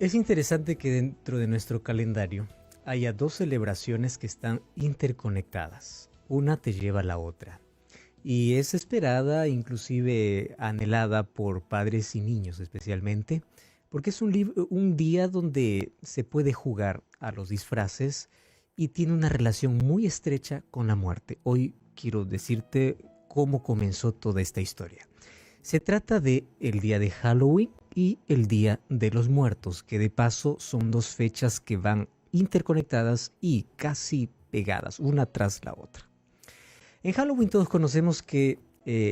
Es interesante que dentro de nuestro calendario haya dos celebraciones que están interconectadas. Una te lleva a la otra. Y es esperada, inclusive anhelada por padres y niños especialmente, porque es un día donde se puede jugar a los disfraces y tiene una relación muy estrecha con la muerte. Hoy quiero decirte cómo comenzó toda esta historia. Se trata de el día de Halloween y el Día de los Muertos, que de paso son dos fechas que van interconectadas y casi pegadas, una tras la otra. En Halloween todos conocemos que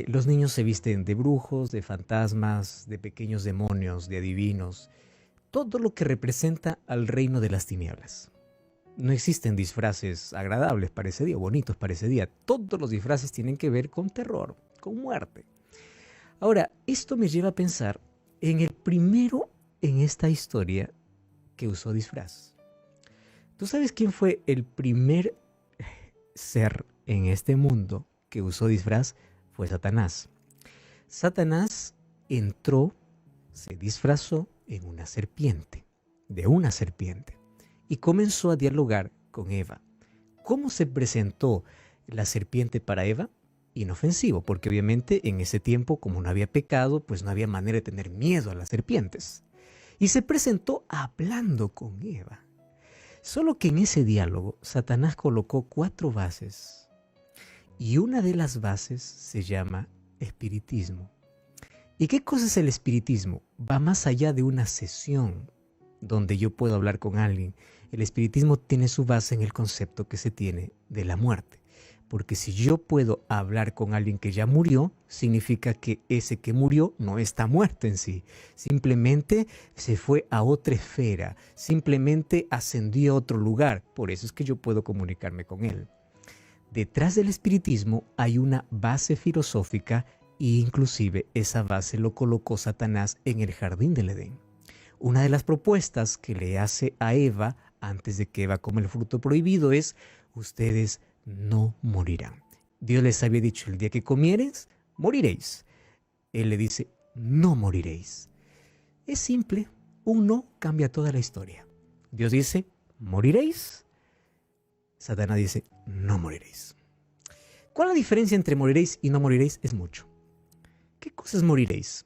los niños se visten de brujos, de fantasmas, de pequeños demonios, de adivinos, todo lo que representa al reino de las tinieblas. No existen disfraces agradables para ese día, bonitos para ese día. Todos los disfraces tienen que ver con terror, con muerte. Ahora, esto me lleva a pensar en el primero en esta historia que usó disfraz. ¿Tú sabes quién fue el primer ser en este mundo que usó disfraz? Fue Satanás. Satanás entró, se disfrazó en una serpiente, de una serpiente, y comenzó a dialogar con Eva. ¿Cómo se presentó la serpiente para Eva? Inofensivo, porque obviamente en ese tiempo, como no había pecado, pues no había manera de tener miedo a las serpientes. Y se presentó hablando con Eva. Solo que en ese diálogo, Satanás colocó 4 bases. Y una de las bases se llama espiritismo. ¿Y qué cosa es el espiritismo? Va más allá de una sesión donde yo puedo hablar con alguien. El espiritismo tiene su base en el concepto que se tiene de la muerte. Porque si yo puedo hablar con alguien que ya murió, significa que ese que murió no está muerto en sí. Simplemente se fue a otra esfera, simplemente ascendió a otro lugar. Por eso es que yo puedo comunicarme con él. Detrás del espiritismo hay una base filosófica e inclusive esa base lo colocó Satanás en el jardín del Edén. Una de las propuestas que le hace a Eva antes de que Eva coma el fruto prohibido es: ustedes no morirán. Dios les había dicho: el día que comieres, moriréis. Él le dice: no moriréis. Es simple, un no cambia toda la historia. Dios dice: moriréis. Satanás dice: no moriréis. ¿Cuál es la diferencia entre moriréis y no moriréis? Es mucho. ¿Qué cosa es moriréis?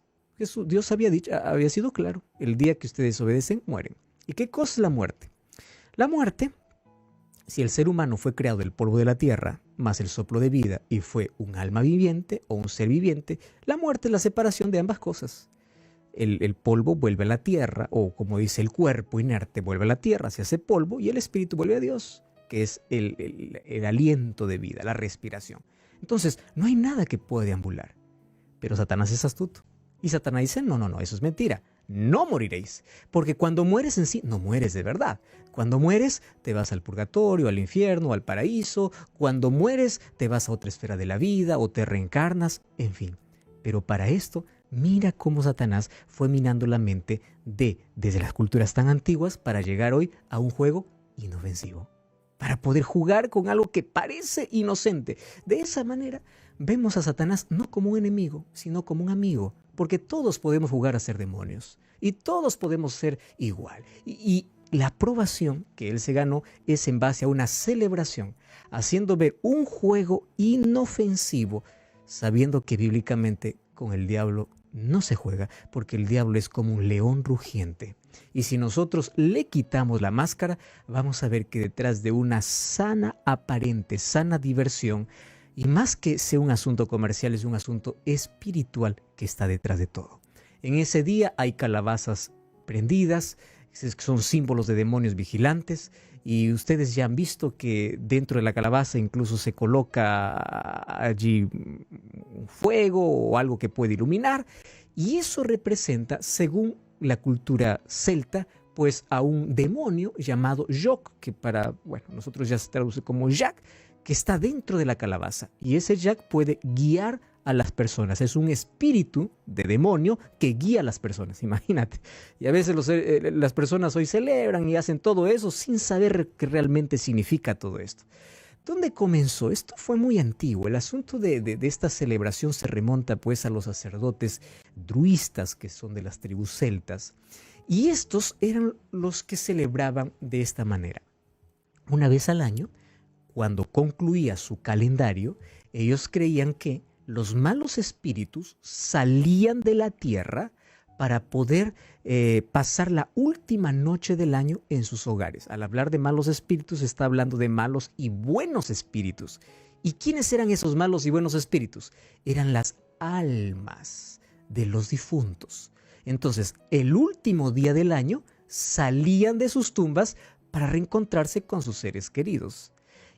Dios había sido claro: el día que ustedes obedecen, mueren. ¿Y qué cosa es la muerte? La muerte, si el ser humano fue creado del polvo de la tierra, más el soplo de vida, y fue un alma viviente o un ser viviente, la muerte es la separación de ambas cosas. El polvo vuelve a la tierra, o como dice el cuerpo inerte, vuelve a la tierra, se hace polvo, y el espíritu vuelve a Dios, que es el aliento de vida, la respiración. Entonces, no hay nada que pueda deambular. Pero Satanás es astuto. Y Satanás dice: no, eso es mentira. No moriréis, porque cuando mueres en sí, no mueres de verdad. Cuando mueres, te vas al purgatorio, al infierno, al paraíso. Cuando mueres, te vas a otra esfera de la vida o te reencarnas, en fin. Pero para esto, mira cómo Satanás fue minando la mente desde las culturas tan antiguas para llegar hoy a un juego inofensivo, para poder jugar con algo que parece inocente. De esa manera, vemos a Satanás no como un enemigo, sino como un amigo, porque todos podemos jugar a ser demonios y todos podemos ser igual. Y la aprobación que él se ganó es en base a una celebración, haciendo ver un juego inofensivo, sabiendo que bíblicamente con el diablo no se juega, porque el diablo es como un león rugiente. Y si nosotros le quitamos la máscara, vamos a ver que detrás de una sana aparente, sana diversión, y más que sea un asunto comercial, es un asunto espiritual que está detrás de todo. En ese día hay calabazas prendidas, son símbolos de demonios vigilantes, y ustedes ya han visto que dentro de la calabaza incluso se coloca allí un fuego o algo que puede iluminar, y eso representa, según la cultura celta, pues a un demonio llamado Joc, que nosotros ya se traduce como Jack, que está dentro de la calabaza, y ese Jack puede guiar a las personas. Es un espíritu de demonio que guía a las personas, imagínate. Y a veces las personas hoy celebran y hacen todo eso sin saber qué realmente significa todo esto. ¿Dónde comenzó? Esto fue muy antiguo. El asunto de esta celebración se remonta pues a los sacerdotes druistas, que son de las tribus celtas. Y estos eran los que celebraban de esta manera. Una vez al año, cuando concluía su calendario, ellos creían que los malos espíritus salían de la tierra para poder pasar la última noche del año en sus hogares. Al hablar de malos espíritus, se está hablando de malos y buenos espíritus. ¿Y quiénes eran esos malos y buenos espíritus? Eran las almas de los difuntos. Entonces, el último día del año salían de sus tumbas para reencontrarse con sus seres queridos.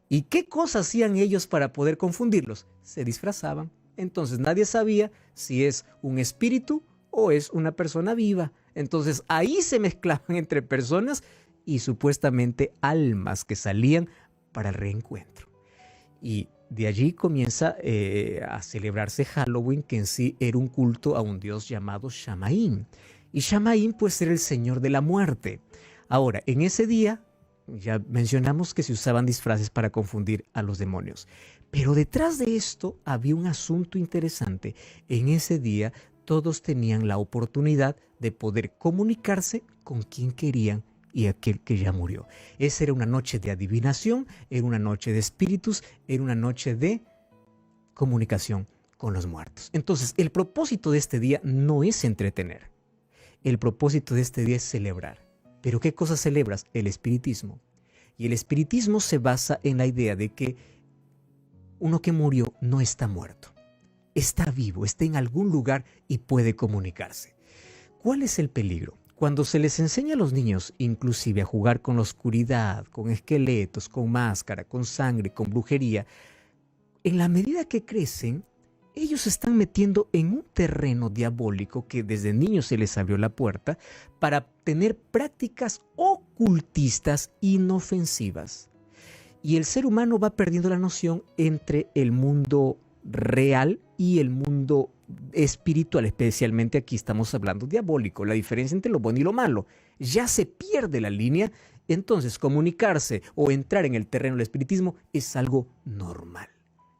¿Y qué cosas hacían ellos para poder confundirlos? Se disfrazaban. Entonces nadie sabía si es un espíritu o es una persona viva. Entonces ahí se mezclaban entre personas y supuestamente almas que salían para el reencuentro. Y de allí comienza a celebrarse Halloween, que en sí era un culto a un dios llamado Shamaín. Y Shamaín pues era el señor de la muerte. Ahora, en ese día ya mencionamos que se usaban disfraces para confundir a los demonios. Pero detrás de esto había un asunto interesante. En ese día todos tenían la oportunidad de poder comunicarse con quien querían y aquel que ya murió. Esa era una noche de adivinación, era una noche de espíritus, era una noche de comunicación con los muertos. Entonces, el propósito de este día no es entretener. El propósito de este día es celebrar. ¿Pero qué cosa celebras? El espiritismo. Y el espiritismo se basa en la idea de que uno que murió no está muerto. Está vivo, está en algún lugar y puede comunicarse. ¿Cuál es el peligro? Cuando se les enseña a los niños inclusive a jugar con la oscuridad, con esqueletos, con máscara, con sangre, con brujería, en la medida que crecen, ellos se están metiendo en un terreno diabólico que desde niños se les abrió la puerta para tener prácticas ocultistas inofensivas. Y el ser humano va perdiendo la noción entre el mundo real y el mundo espiritual, especialmente aquí estamos hablando diabólico, la diferencia entre lo bueno y lo malo. Ya se pierde la línea, entonces comunicarse o entrar en el terreno del espiritismo es algo normal.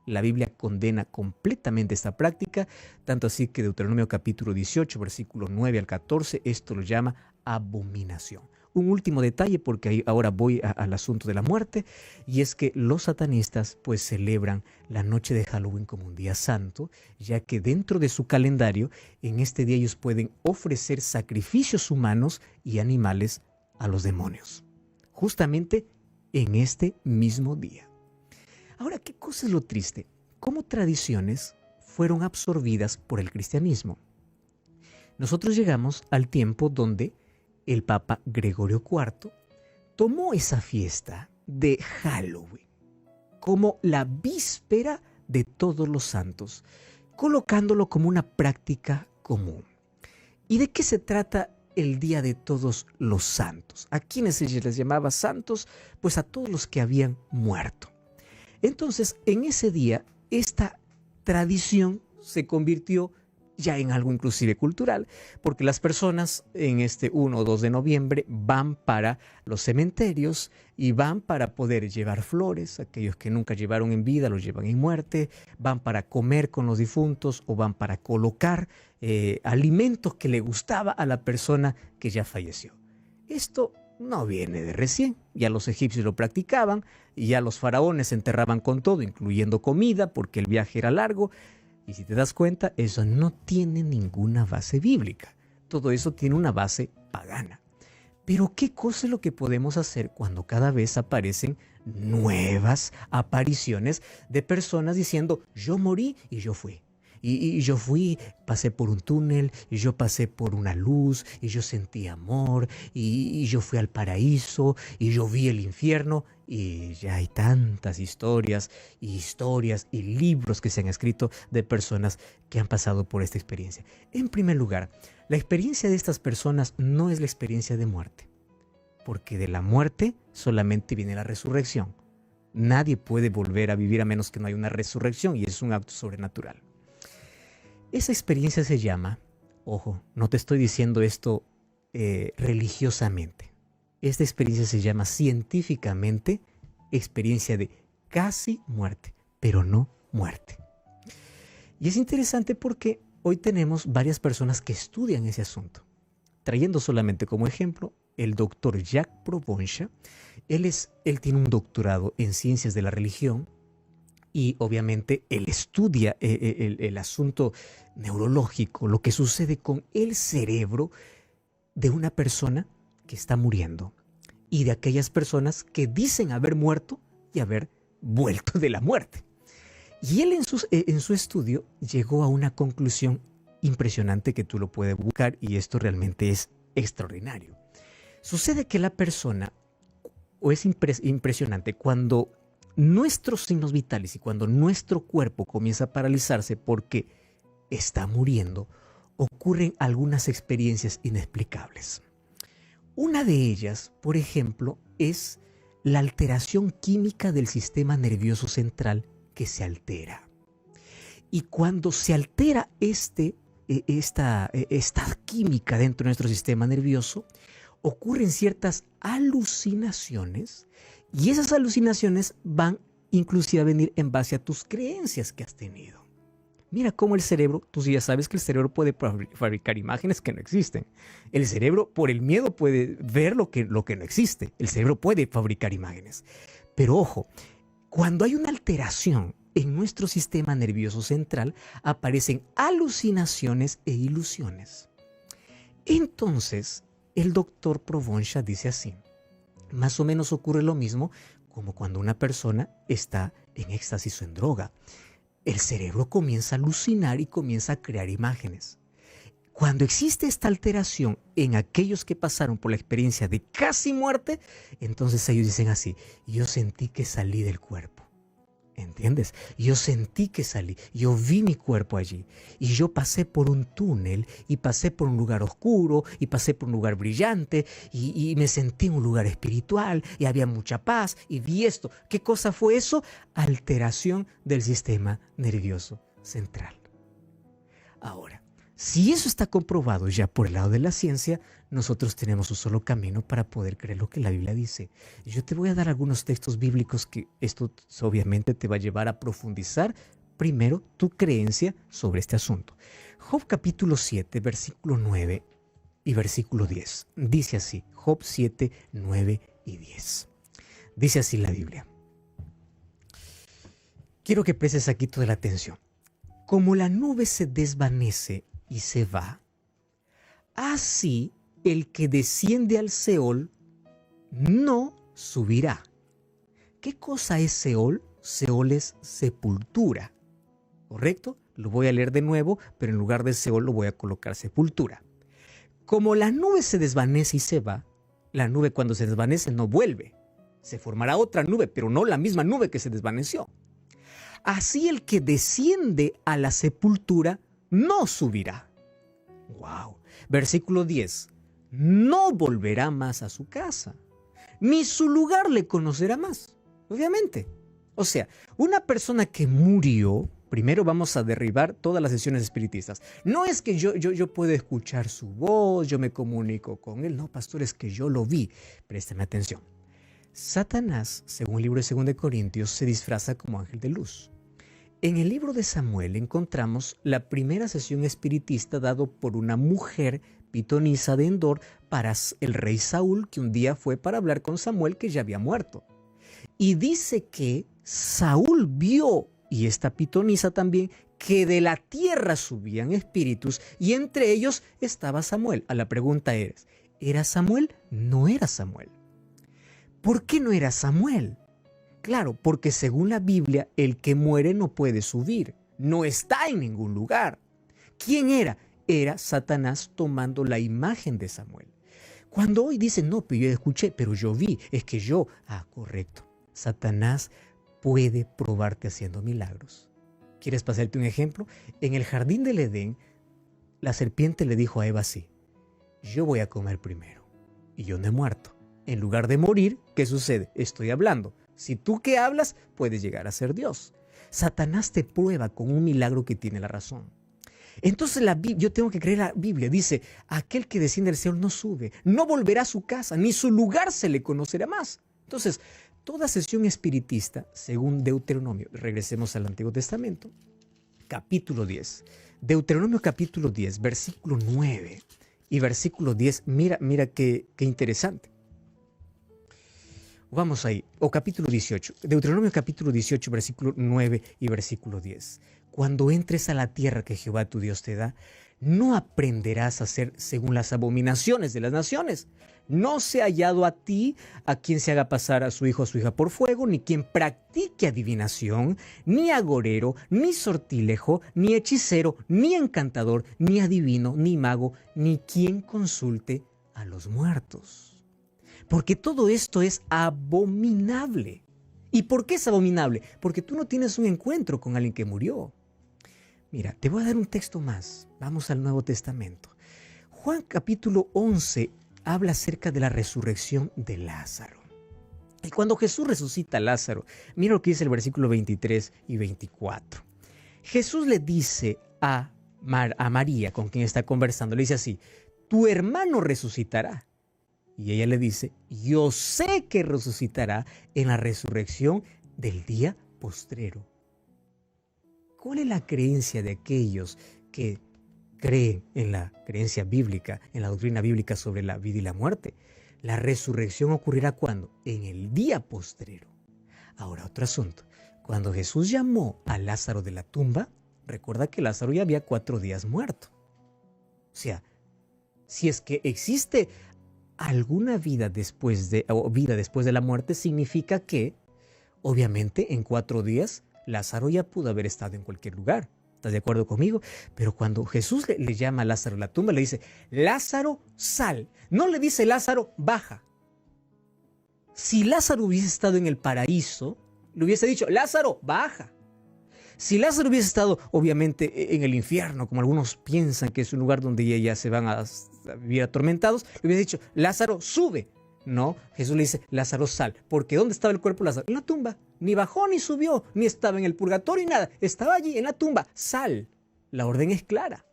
La Biblia condena completamente esta práctica, tanto así que Deuteronomio capítulo 18, versículos 9 al 14, esto lo llama abominación. Un último detalle, porque ahí ahora voy al asunto de la muerte, y es que los satanistas pues celebran la noche de Halloween como un día santo, ya que dentro de su calendario, en este día ellos pueden ofrecer sacrificios humanos y animales a los demonios, justamente en este mismo día. Ahora, ¿qué cosa es lo triste? ¿Cómo tradiciones fueron absorbidas por el cristianismo? Nosotros llegamos al tiempo donde el Papa Gregorio IV tomó esa fiesta de Halloween como la víspera de Todos los Santos, colocándolo como una práctica común. ¿Y de qué se trata el Día de Todos los Santos? ¿A quiénes se les llamaba santos? Pues a todos los que habían muerto. Entonces, en ese día, esta tradición se convirtió ya en algo inclusive cultural, porque las personas en este 1 o 2 de noviembre van para los cementerios y van para poder llevar flores, aquellos que nunca llevaron en vida los llevan en muerte, van para comer con los difuntos o van para colocar alimentos que le gustaba a la persona que ya falleció. Esto no viene de recién, ya los egipcios lo practicaban y ya los faraones se enterraban con todo, incluyendo comida, porque el viaje era largo. Y si te das cuenta, eso no tiene ninguna base bíblica. Todo eso tiene una base pagana. Pero ¿qué cosa es lo que podemos hacer cuando cada vez aparecen nuevas apariciones de personas diciendo, yo morí y yo fui? Y yo fui, pasé por un túnel, y yo pasé por una luz, y yo sentí amor, y yo fui al paraíso, y yo vi el infierno, y ya hay tantas historias y libros que se han escrito de personas que han pasado por esta experiencia. En primer lugar, la experiencia de estas personas no es la experiencia de muerte, porque de la muerte solamente viene la resurrección. Nadie puede volver a vivir a menos que no haya una resurrección, y es un acto sobrenatural. Esa experiencia se llama, ojo, no te estoy diciendo esto religiosamente. Esta experiencia se llama científicamente experiencia de casi muerte, pero no muerte. Y es interesante porque hoy tenemos varias personas que estudian ese asunto. trayendo solamente como ejemplo el doctor Jacques Provenza. Él tiene un doctorado en ciencias de la religión y obviamente él estudia el asunto neurológico, lo que sucede con el cerebro de una persona que está muriendo y de aquellas personas que dicen haber muerto y haber vuelto de la muerte. Y él en su estudio llegó a una conclusión impresionante que tú lo puedes buscar y esto realmente es extraordinario. Sucede que la persona, o es impresionante, cuando nuestros signos vitales y cuando nuestro cuerpo comienza a paralizarse porque está muriendo, ocurren algunas experiencias inexplicables. Una de ellas, por ejemplo, es la alteración química del sistema nervioso central que se altera. Y cuando se altera esta química dentro de nuestro sistema nervioso, ocurren ciertas alucinaciones y esas alucinaciones van inclusive a venir en base a tus creencias que has tenido. Mira cómo el cerebro, tú ya sabes que el cerebro puede fabricar imágenes que no existen. El cerebro por el miedo puede ver lo que no existe. El cerebro puede fabricar imágenes. Pero ojo, cuando hay una alteración en nuestro sistema nervioso central, aparecen alucinaciones e ilusiones. Entonces, el doctor Provenza dice así, más o menos ocurre lo mismo como cuando una persona está en éxtasis o en droga. El cerebro comienza a alucinar y comienza a crear imágenes. Cuando existe esta alteración en aquellos que pasaron por la experiencia de casi muerte, entonces ellos dicen así, yo sentí que salí del cuerpo. ¿Entiendes? Yo sentí que salí, yo vi mi cuerpo allí y yo pasé por un túnel y pasé por un lugar oscuro y pasé por un lugar brillante y me sentí en un lugar espiritual y había mucha paz y vi esto. ¿Qué cosa fue eso? Alteración del sistema nervioso central. Ahora, si eso está comprobado ya por el lado de la ciencia, nosotros tenemos un solo camino para poder creer lo que la Biblia dice. Yo te voy a dar algunos textos bíblicos que esto obviamente te va a llevar a profundizar primero tu creencia sobre este asunto. Job capítulo 7, versículo 9 y versículo 10. Dice así, Job 7, 9 y 10. Dice así la Biblia. Quiero que prestes aquí toda la atención. Como la nube se desvanece y se va, así el que desciende al Seol no subirá. ¿Qué cosa es Seol? Seol es sepultura, ¿correcto? Lo voy a leer de nuevo, pero en lugar de Seol lo voy a colocar sepultura. Como la nube se desvanece y se va, la nube cuando se desvanece no vuelve. Se formará otra nube, pero no la misma nube que se desvaneció. Así el que desciende a la sepultura no subirá. ¡Wow! Versículo 10. No volverá más a su casa, ni su lugar le conocerá más. Obviamente. O sea, una persona que murió, primero vamos a derribar todas las sesiones espiritistas. No es que yo puedo escuchar su voz, yo me comunico con él. No, pastor, es que yo lo vi. Préstame atención. Satanás, según el libro de 2 Corintios, se disfraza como ángel de luz. En el libro de Samuel encontramos la primera sesión espiritista dado por una mujer pitonisa de Endor para el rey Saúl, que un día fue para hablar con Samuel que ya había muerto. Y dice que Saúl vio, y esta pitonisa también, que de la tierra subían espíritus y entre ellos estaba Samuel. A la pregunta es, ¿era Samuel? No era Samuel. ¿Por qué no era Samuel? Claro, porque según la Biblia, el que muere no puede subir, no está en ningún lugar. ¿Quién era? Era Satanás tomando la imagen de Samuel. Cuando hoy dicen, no, pero yo escuché, pero yo vi, es que yo, correcto. Satanás puede probarte haciendo milagros. ¿Quieres pasarte un ejemplo? En el jardín del Edén, la serpiente le dijo a Eva así, yo voy a comer primero y yo no he muerto. En lugar de morir, ¿qué sucede? Estoy hablando. Si tú que hablas, puedes llegar a ser Dios. Satanás te prueba con un milagro que tiene la razón. Entonces yo tengo que creer la Biblia. Dice, aquel que desciende del cielo no sube, no volverá a su casa, ni su lugar se le conocerá más. Entonces, toda sesión espiritista, según Deuteronomio, regresemos al Antiguo Testamento, capítulo 10. Deuteronomio capítulo 10, versículo 9 y versículo 10. Mira qué interesante. Vamos ahí, o capítulo 18, Deuteronomio capítulo 18, versículo 9 y versículo 10. Cuando entres a la tierra que Jehová tu Dios te da, no aprenderás a hacer según las abominaciones de las naciones. No se ha hallado a ti a quien se haga pasar a su hijo o a su hija por fuego, ni quien practique adivinación, ni agorero, ni sortilejo, ni hechicero, ni encantador, ni adivino, ni mago, ni quien consulte a los muertos. Porque todo esto es abominable. ¿Y por qué es abominable? Porque tú no tienes un encuentro con alguien que murió. Mira, te voy a dar un texto más. Vamos al Nuevo Testamento. Juan capítulo 11 habla acerca de la resurrección de Lázaro. Y cuando Jesús resucita a Lázaro, mira lo que dice el versículo 23 y 24. Jesús le dice a María, con quien está conversando, le dice así: tu hermano resucitará. Y ella le dice: yo sé que resucitará en la resurrección del día postrero. ¿Cuál es la creencia de aquellos que creen en la creencia bíblica, en la doctrina bíblica sobre la vida y la muerte? La resurrección ocurrirá ¿cuándo? En el día postrero. Ahora, otro asunto. Cuando Jesús llamó a Lázaro de la tumba, recuerda que Lázaro ya había 4 días muerto. O sea, si es que existe alguna vida después de la muerte, significa que, obviamente, en 4 días, Lázaro ya pudo haber estado en cualquier lugar. ¿Estás de acuerdo conmigo? Pero cuando Jesús le llama a Lázaro a la tumba, le dice: Lázaro, sal. No le dice: Lázaro, baja. Si Lázaro hubiese estado en el paraíso, le hubiese dicho: Lázaro, baja. Si Lázaro hubiese estado, obviamente, en el infierno, como algunos piensan que es un lugar donde ya se van a vivir atormentados, le hubiese dicho: Lázaro, sube. No, Jesús le dice: Lázaro, sal. Porque ¿dónde estaba el cuerpo de Lázaro? En la tumba. Ni bajó, ni subió, ni estaba en el purgatorio, ni nada. Estaba allí, en la tumba. Sal. La orden es clara.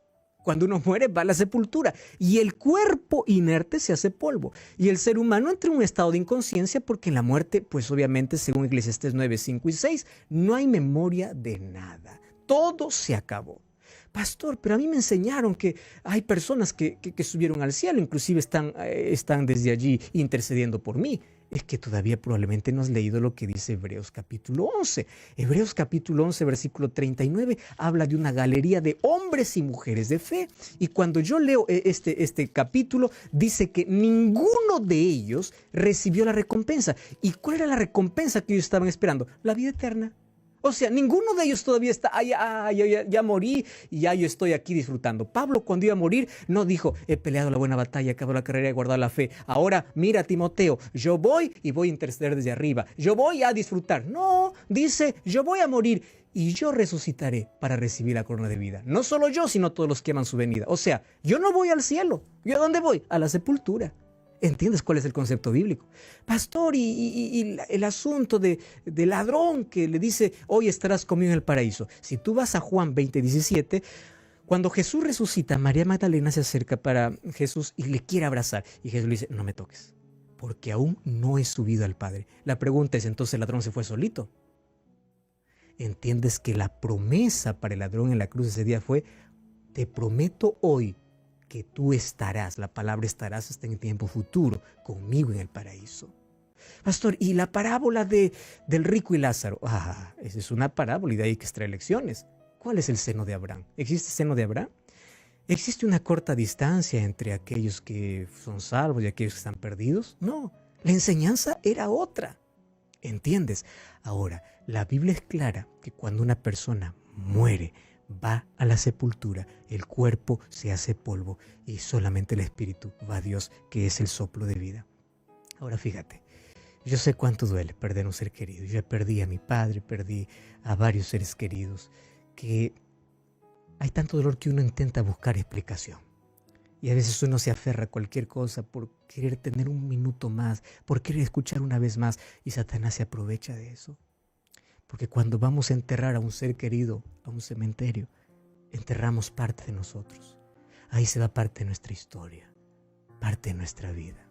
Cuando uno muere, va a la sepultura. Y el cuerpo inerte se hace polvo. Y el ser humano entra en un estado de inconsciencia porque en la muerte, pues obviamente, según Eclesiastés 9, 5 y 6, no hay memoria de nada. Todo se acabó. Pastor, pero a mí me enseñaron que hay personas que subieron al cielo, inclusive están desde allí intercediendo por mí. Es que todavía probablemente no has leído lo que dice Hebreos capítulo 11. Hebreos capítulo 11, versículo 39, habla de una galería de hombres y mujeres de fe. Y cuando yo leo este capítulo, dice que ninguno de ellos recibió la recompensa. ¿Y cuál era la recompensa que ellos estaban esperando? La vida eterna. O sea, ninguno de ellos todavía está: ya morí y ya yo estoy aquí disfrutando. Pablo, cuando iba a morir, no dijo: he peleado la buena batalla, acabado la carrera y he guardado la fe. Ahora, mira, Timoteo, yo voy y voy a interceder desde arriba. Yo voy a disfrutar. No, dice: yo voy a morir y yo resucitaré para recibir la corona de vida. No solo yo, sino todos los que aman su venida. O sea, yo no voy al cielo. ¿Yo a dónde voy? A la sepultura. ¿Entiendes cuál es el concepto bíblico? Pastor, y el asunto del ladrón que le dice: hoy estarás conmigo en el paraíso. Si tú vas a Juan 20:17, cuando Jesús resucita, María Magdalena se acerca para Jesús y le quiere abrazar. Y Jesús le dice: no me toques, porque aún no he subido al Padre. La pregunta es: ¿entonces el ladrón se fue solito? ¿Entiendes que la promesa para el ladrón en la cruz ese día fue: te prometo hoy que tú estarás, la palabra estarás está en tiempo futuro, conmigo en el paraíso? Pastor, ¿y la parábola del rico y Lázaro? Esa es una parábola y de ahí que extrae lecciones. ¿Cuál es el seno de Abraham? ¿Existe seno de Abraham? ¿Existe una corta distancia entre aquellos que son salvos y aquellos que están perdidos? No, la enseñanza era otra. ¿Entiendes? Ahora, la Biblia es clara que cuando una persona muere, va a la sepultura, el cuerpo se hace polvo y solamente el espíritu va a Dios, que es el soplo de vida. Ahora fíjate, yo sé cuánto duele perder un ser querido. Yo perdí a mi padre, perdí a varios seres queridos, que hay tanto dolor que uno intenta buscar explicación. Y a veces uno se aferra a cualquier cosa por querer tener un minuto más, por querer escuchar una vez más, y Satanás se aprovecha de eso. Porque cuando vamos a enterrar a un ser querido a un cementerio, enterramos parte de nosotros. Ahí se va parte de nuestra historia, parte de nuestra vida.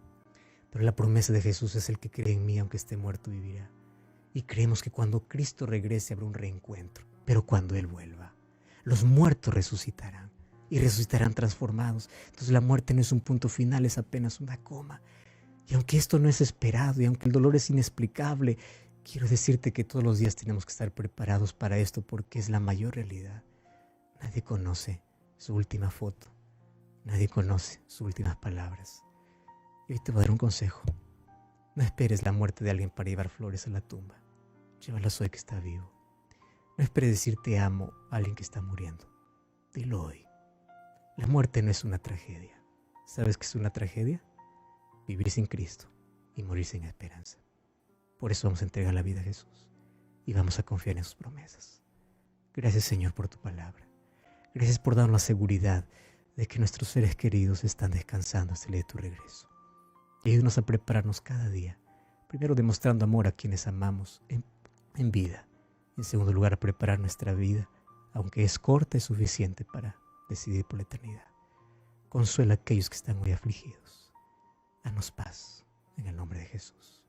Pero la promesa de Jesús es: el que cree en mí, aunque esté muerto, vivirá. Y creemos que cuando Cristo regrese habrá un reencuentro. Pero cuando Él vuelva, los muertos resucitarán. y resucitarán transformados. Entonces la muerte no es un punto final, es apenas una coma. Y aunque esto no es esperado y aunque el dolor es inexplicable, quiero decirte que todos los días tenemos que estar preparados para esto porque es la mayor realidad. Nadie conoce su última foto. Nadie conoce sus últimas palabras. Y hoy te voy a dar un consejo. No esperes la muerte de alguien para llevar flores a la tumba. Llévalas hoy que está vivo. No esperes decir te amo a alguien que está muriendo. Dilo hoy. La muerte no es una tragedia. ¿Sabes qué es una tragedia? Vivir sin Cristo y morir sin esperanza. Por eso vamos a entregar la vida a Jesús y vamos a confiar en sus promesas. Gracias, Señor, por tu palabra. Gracias por darnos la seguridad de que nuestros seres queridos están descansando hasta el día de tu regreso. Y ayúdanos a prepararnos cada día, primero demostrando amor a quienes amamos en vida. En segundo lugar, a preparar nuestra vida, aunque es corta y suficiente para decidir por la eternidad. Consuela a aquellos que están muy afligidos. Danos paz en el nombre de Jesús.